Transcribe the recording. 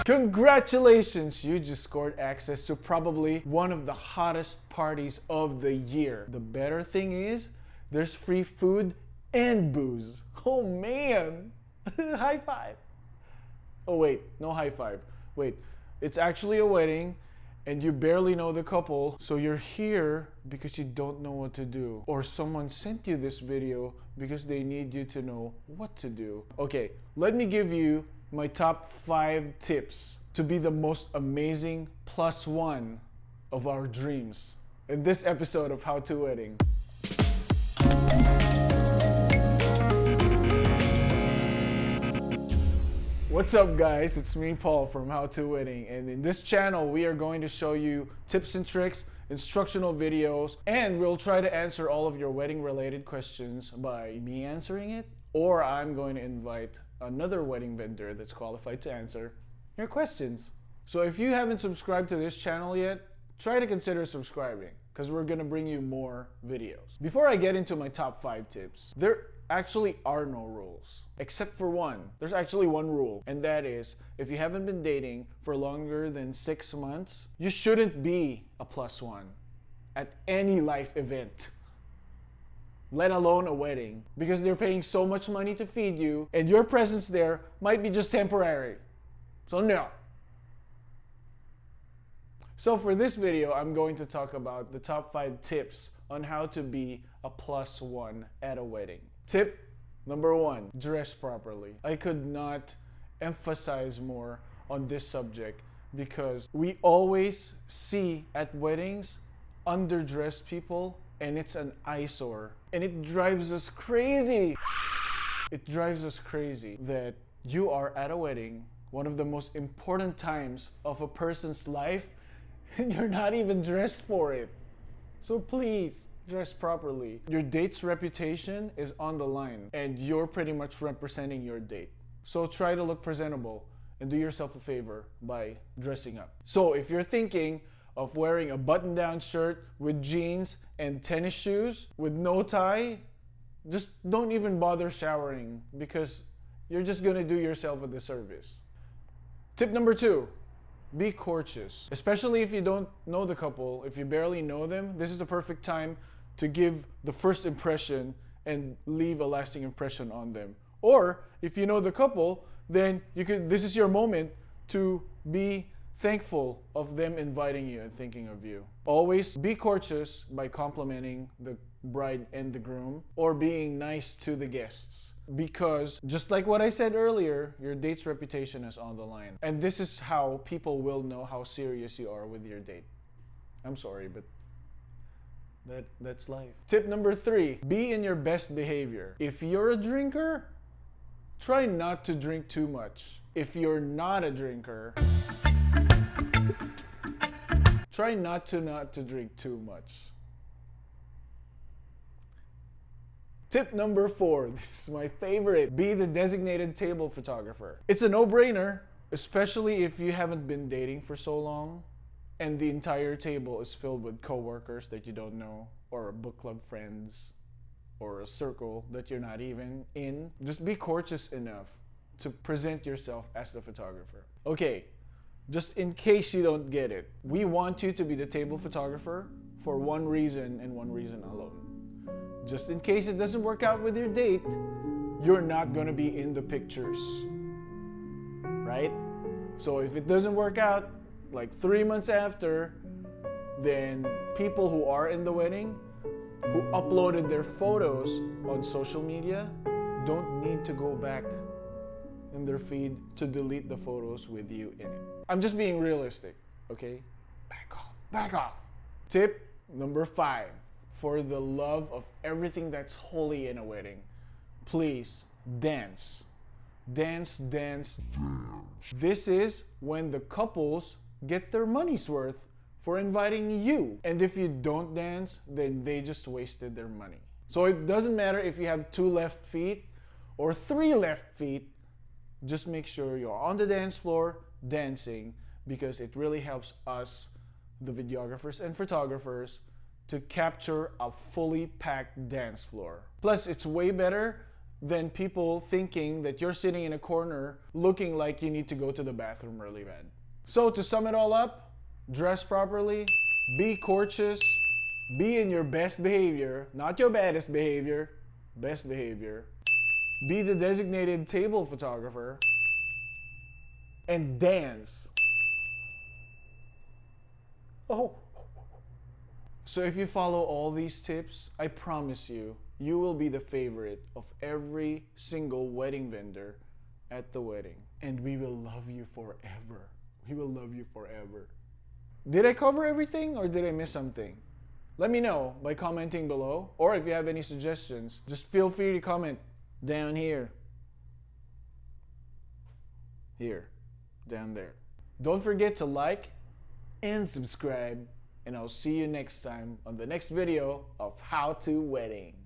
Congratulations! You just scored access to probably one of the hottest parties of the year. The better thing is, there's free food and booze. Oh man! High five! Oh wait, no high five. Wait, it's actually a wedding and you barely know the couple, so you're here because you don't know what to do. Or someone sent you this video because they need you to know what to do. Okay, let me give you my top 5 tips to be the most amazing +1 of our dreams in this episode of How to Wedding. What's up guys, it's me Paul from How to Wedding, and in this channel we are going to show you tips and tricks, instructional videos, and we'll try to answer all of your wedding related questions by me answering it, or I'm going to invite another wedding vendor that's qualified to answer your questions. So if you haven't subscribed to this channel yet, try to consider subscribing because we're going to bring you more videos. Before I get into my top 5 tips, there actually are no rules, except for one. There's actually one rule, and that is if you haven't been dating for longer than 6 months, you shouldn't be a +1 at any life event, let alone a wedding, because they're paying so much money to feed you and your presence there might be just temporary. So no. So for this video, I'm going to talk about the top 5 tips on how to be a +1 at a wedding. Tip number 1, dress properly. I could not emphasize more on this subject because we always see at weddings underdressed people, and it's an eyesore. And it drives us crazy. It drives us crazy that you are at a wedding, one of the most important times of a person's life, and you're not even dressed for it. So please, dress properly. Your date's reputation is on the line, and you're pretty much representing your date. So try to look presentable and do yourself a favor by dressing up. So if you're thinking of wearing a button-down shirt with jeans and tennis shoes with no tie, just don't even bother showering because you're just gonna do yourself a disservice. Tip number 2, be courteous. Especially if you don't know the couple, if you barely know them, this is the perfect time to give the first impression and leave a lasting impression on them. Or if you know the couple, then this is your moment to be thankful of them inviting you and thinking of you. Always be courteous by complimenting the bride and the groom or being nice to the guests, because just like what I said earlier, your date's reputation is on the line, and this is how people will know how serious you are with your date. I'm sorry, but that's life. Tip number 3, be in your best behavior. If you're a drinker, try not to drink too much. If you're not a drinker, try not to drink too much. Tip number 4, this is my favorite. Be the designated table photographer. It's a no-brainer, especially if you haven't been dating for so long and the entire table is filled with coworkers that you don't know, or book club friends, or a circle that you're not even in. Just be courteous enough to present yourself as the photographer. Okay, just in case you don't get it, we want you to be the table photographer for one reason and one reason alone. Just in case it doesn't work out with your date, you're not gonna be in the pictures, right? So if it doesn't work out, like 3 months after, then people who are in the wedding, who uploaded their photos on social media, don't need to go back in their feed to delete the photos with you in it. I'm just being realistic, okay? Back off, back off. Tip number 5, for the love of everything that's holy in a wedding, please dance. Dance, dance, dance. This is when the couples get their money's worth for inviting you. And if you don't dance, then they just wasted their money. So it doesn't matter if you have 2 left feet or 3 left feet, just make sure you're on the dance floor dancing, because it really helps us, the videographers and photographers, to capture a fully packed dance floor. Plus, it's way better than people thinking that you're sitting in a corner looking like you need to go to the bathroom really bad. So to sum it all up, dress properly, be courteous, be in your best behavior, not your baddest behavior, best behavior. Be the designated table photographer, and dance. Oh. So if you follow all these tips, I promise you, you will be the favorite of every single wedding vendor at the wedding. And we will love you forever. We will love you forever. Did I cover everything or did I miss something? Let me know by commenting below, or if you have any suggestions, just feel free to comment down here. Here. Down there. Don't forget to like and subscribe, and I'll see you next time on the next video of How to Wedding.